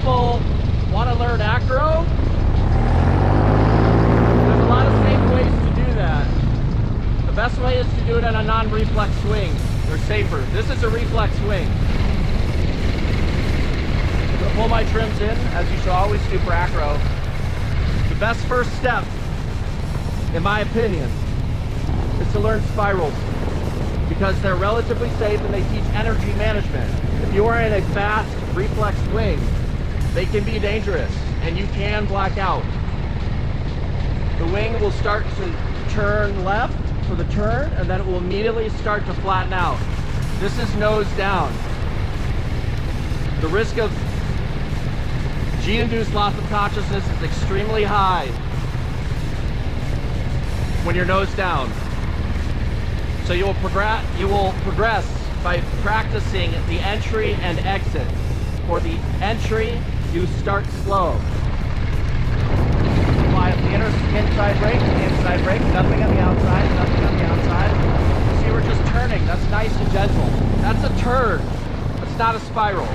people want to learn Acro, there's a lot of safe ways to do that. The best way is to do it on a non-reflex swing. They're safer. This is a reflex swing. I'm going to pull my trims in, as you should always do for Acro. The best first step, in my opinion, is to learn spirals, because they're relatively safe and they teach energy management. If you are in a fast reflex swing, they can be dangerous and you can black out. The wing will start to turn left for the turn, and then it will immediately start to flatten out. This is nose down. The risk of G-induced loss of consciousness is extremely high when you're nose down. So you will progress by practicing the entry and exit. For the entry, you start slow. Apply the inside brake, nothing on the outside, nothing on the outside. You see, we're just turning. That's nice and gentle. That's a turn. That's not a spiral.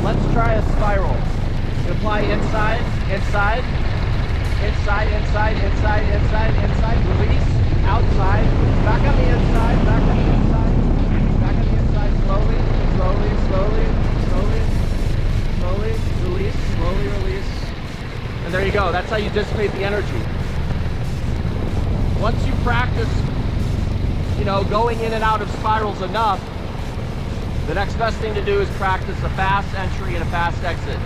Let's try a spiral. You apply inside, inside, inside, inside, inside, inside, inside, release, outside, back on the inside, back on the inside, back on the inside, slowly, slowly, slowly, slowly, slowly, release, slowly release. And there you go. That's how you dissipate the energy. Once you practice, going in and out of spirals enough, the next best thing to do is practice a fast entry and a fast exit.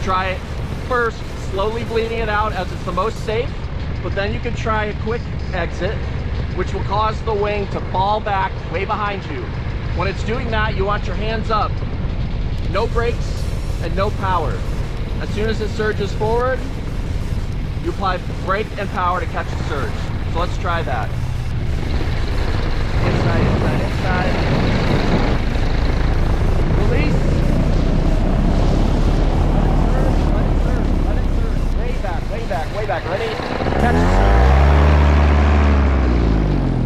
Try it first, slowly bleeding it out as it's the most safe, but then you can try a quick exit, which will cause the wing to fall back way behind you. When it's doing that, you want your hands up. No brakes and no power. As soon as it surges forward, you apply brake and power to catch the surge. So let's try that. Inside, inside, inside. Release. Let it surge, let it surge. Way back, way back, way back. Ready? Catch the surge.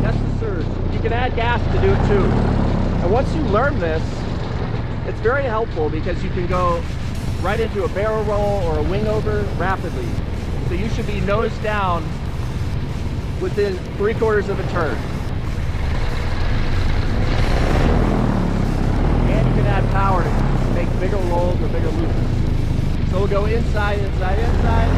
Catch the surge. You can add gas to do it too. And once you learn this, it's very helpful because you can go right into a barrel roll or a wing over rapidly. So you should be nose down within 3/4 of a turn. And you can add power to make bigger rolls or bigger loops. So we'll go inside, inside, inside.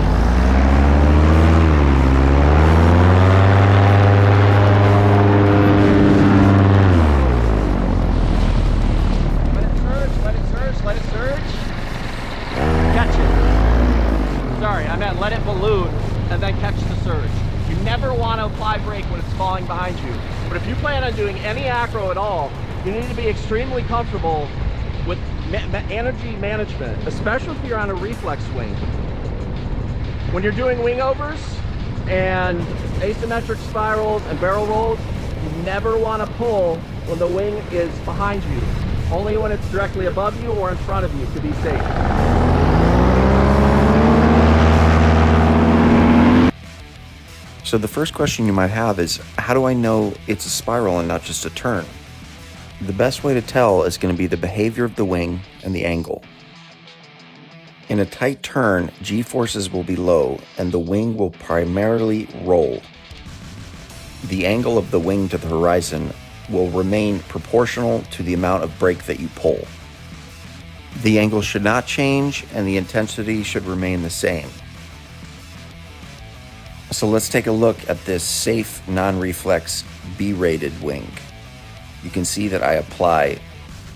Let it surge. Catch it. Sorry, I meant let it balloon and then catch the surge. You never want to apply brake when it's falling behind you. But if you plan on doing any acro at all, you need to be extremely comfortable with energy management, especially if you're on a reflex swing. When you're doing wing overs and asymmetric spirals and barrel rolls, you never want to pull when the wing is behind you. Only when it's directly above you or in front of you to be safe. So the first question you might have is, how do I know it's a spiral and not just a turn? The best way to tell is going to be the behavior of the wing and the angle. In a tight turn, G-forces will be low and the wing will primarily roll. The angle of the wing to the horizon will remain proportional to the amount of brake that you pull. The angle should not change and the intensity should remain the same. So let's take a look at this safe non-reflex B-rated wing. You can see that I apply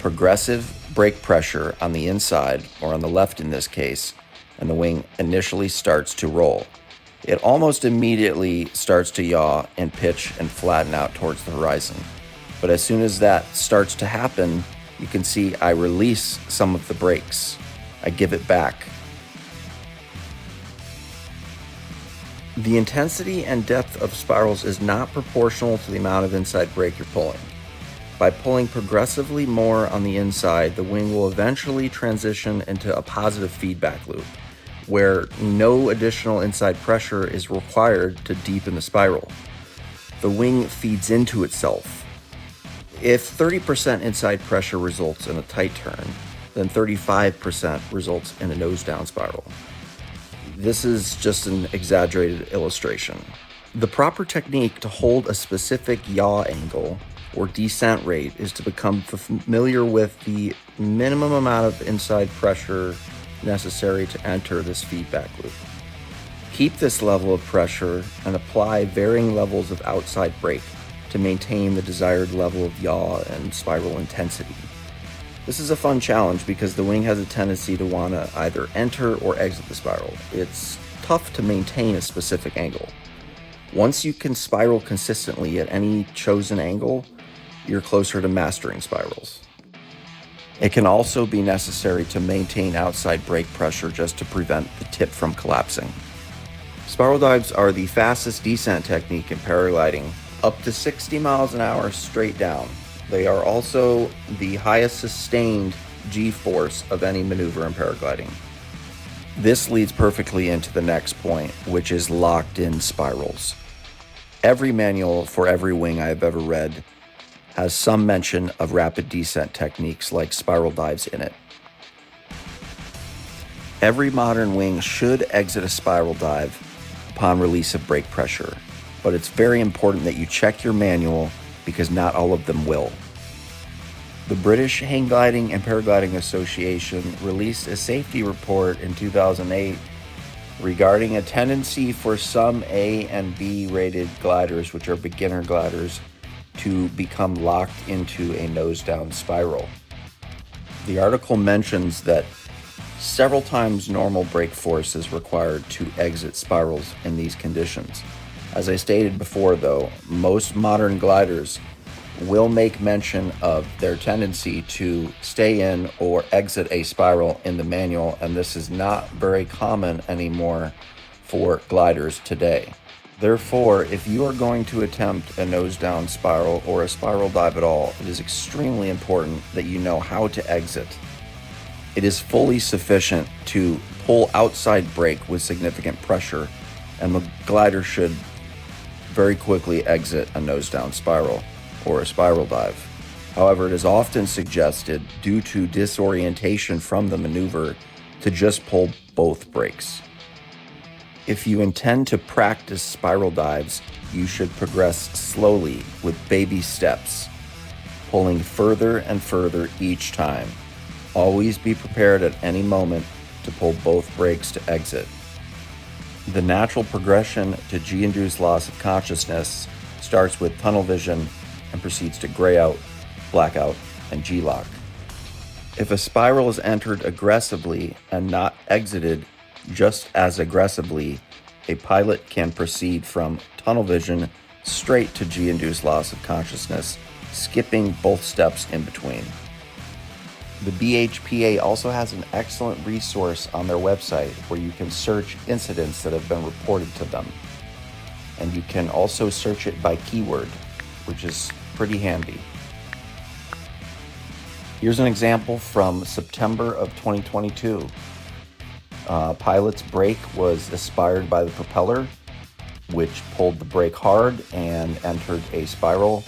progressive brake pressure on the inside, or on the left in this case, and the wing initially starts to roll. It almost immediately starts to yaw and pitch and flatten out towards the horizon. But as soon as that starts to happen, you can see I release some of the brakes. I give it back. The intensity and depth of spirals is not proportional to the amount of inside brake you're pulling. By pulling progressively more on the inside, the wing will eventually transition into a positive feedback loop, where no additional inside pressure is required to deepen the spiral. The wing feeds into itself. If 30% inside pressure results in a tight turn, then 35% results in a nose down spiral. This is just an exaggerated illustration. The proper technique to hold a specific yaw angle or descent rate is to become familiar with the minimum amount of inside pressure necessary to enter this feedback loop. Keep this level of pressure and apply varying levels of outside brake to maintain the desired level of yaw and spiral intensity. This is a fun challenge because the wing has a tendency to want to either enter or exit the spiral. It's tough to maintain a specific angle. Once you can spiral consistently at any chosen angle, you're closer to mastering spirals. It can also be necessary to maintain outside brake pressure just to prevent the tip from collapsing. Spiral dives are the fastest descent technique in paragliding, up to 60 miles an hour straight down. They are also the highest sustained G-force of any maneuver in paragliding. This leads perfectly into the next point, which is locked-in spirals. Every manual for every wing I've ever read has some mention of rapid descent techniques like spiral dives in it. Every modern wing should exit a spiral dive upon release of brake pressure, but it's very important that you check your manual because not all of them will. The British Hang Gliding and Paragliding Association released a safety report in 2008 regarding a tendency for some A and B rated gliders, which are beginner gliders, to become locked into a nose-down spiral. The article mentions that several times normal brake force is required to exit spirals in these conditions. As I stated before, though, most modern gliders will make mention of their tendency to stay in or exit a spiral in the manual, and this is not very common anymore for gliders today. Therefore, if you are going to attempt a nose-down spiral or a spiral dive at all, it is extremely important that you know how to exit. It is fully sufficient to pull outside brake with significant pressure, and the glider should very quickly exit a nose-down spiral or a spiral dive. However, it is often suggested, due to disorientation from the maneuver, to just pull both brakes. If you intend to practice spiral dives, you should progress slowly with baby steps, pulling further and further each time. Always be prepared at any moment to pull both brakes to exit. The natural progression to G-induced loss of consciousness starts with tunnel vision and proceeds to gray out, blackout, and G-lock. If a spiral is entered aggressively and not exited just as aggressively, a pilot can proceed from tunnel vision straight to G-induced loss of consciousness, skipping both steps in between. The BHPA also has an excellent resource on their website where you can search incidents that have been reported to them. And you can also search it by keyword, which is pretty handy. Here's an example from September of 2022. Pilot's brake was aspired by the propeller, which pulled the brake hard and entered a spiral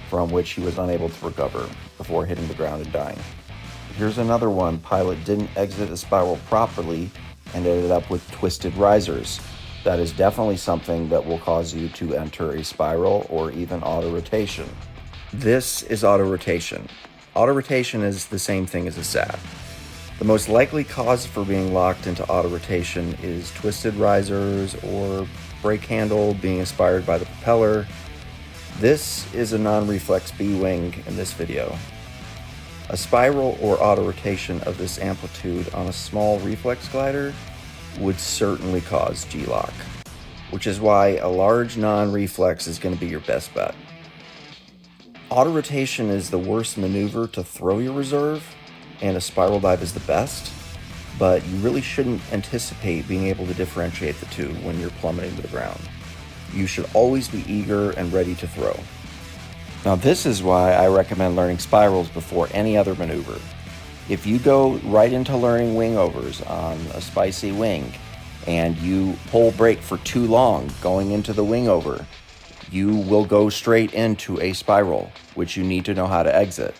from which he was unable to recover before hitting the ground and dying. Here's another one. Pilot didn't exit a spiral properly and ended up with twisted risers. That is definitely something that will cause you to enter a spiral or even auto-rotation. This is auto-rotation. Auto-rotation is the same thing as a SAT. The most likely cause for being locked into auto-rotation is twisted risers or brake handle being aspired by the propeller. This is a non-reflex B-wing in this video. A spiral or auto-rotation of this amplitude on a small reflex glider would certainly cause G-lock, which is why a large non-reflex is going to be your best bet. Auto-rotation is the worst maneuver to throw your reserve, and a spiral dive is the best, but you really shouldn't anticipate being able to differentiate the two when you're plummeting to the ground. You should always be eager and ready to throw. Now, this is why I recommend learning spirals before any other maneuver. If you go right into learning wing overs on a spicy wing and you pull brake for too long going into the wing over, you will go straight into a spiral, which you need to know how to exit.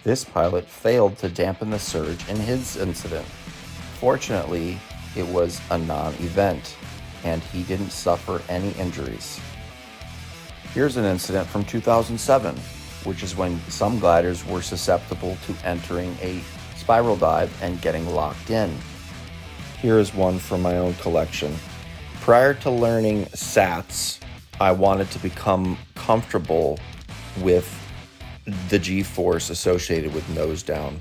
This pilot failed to dampen the surge in his incident. Fortunately, it was a non-event, and he didn't suffer any injuries. Here's an incident from 2007, which is when some gliders were susceptible to entering a spiral dive and getting locked in. Here is one from my own collection. Prior to learning SATs, I wanted to become comfortable with the G-force associated with nose down,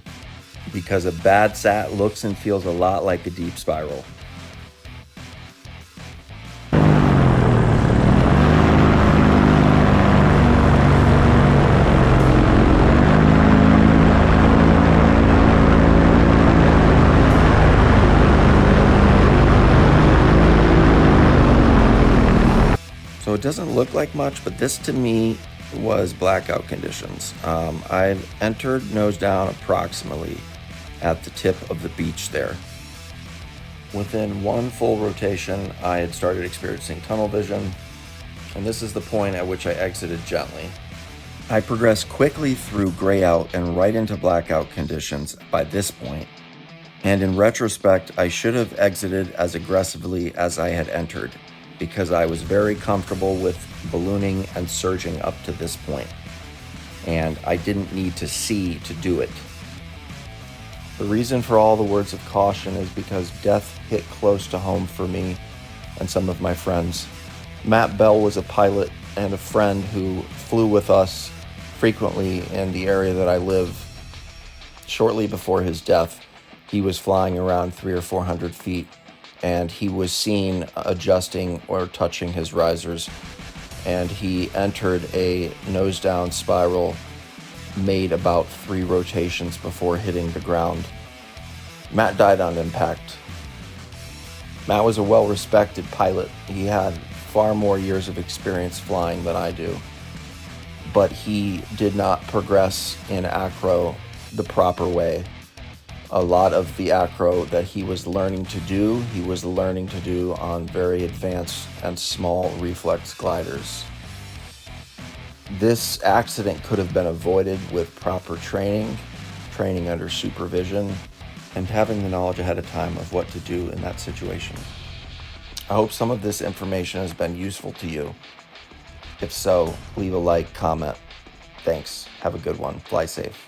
because a bad SAT looks and feels a lot like a deep spiral. So it doesn't look like much, but this to me was blackout conditions. I entered nose down approximately at the tip of the beach there. Within one full rotation, I had started experiencing tunnel vision, and this is the point at which I exited gently. I progressed quickly through gray out and right into blackout conditions by this point, and in retrospect, I should have exited as aggressively as I had entered, because I was very comfortable with ballooning and surging up to this point, and I didn't need to see to do it. The reason for all the words of caution is because death hit close to home for me and some of my friends. Matt Bell was a pilot and a friend who flew with us frequently in the area that I live. Shortly before his death, he was flying around 300 or 400 feet, and he was seen adjusting or touching his risers, and he entered a nose down spiral, made about 3 rotations before hitting the ground. Matt died on impact. Matt was a well-respected pilot. He had far more years of experience flying than I do, but he did not progress in Acro the proper way. A lot of the Acro that he was learning to do, he was learning to do on very advanced and small reflex gliders. This accident could have been avoided with proper training under supervision, and having the knowledge ahead of time of what to do in that situation. I hope some of this information has been useful to you. If so, leave a like, comment. Thanks. Have a good one. Fly safe.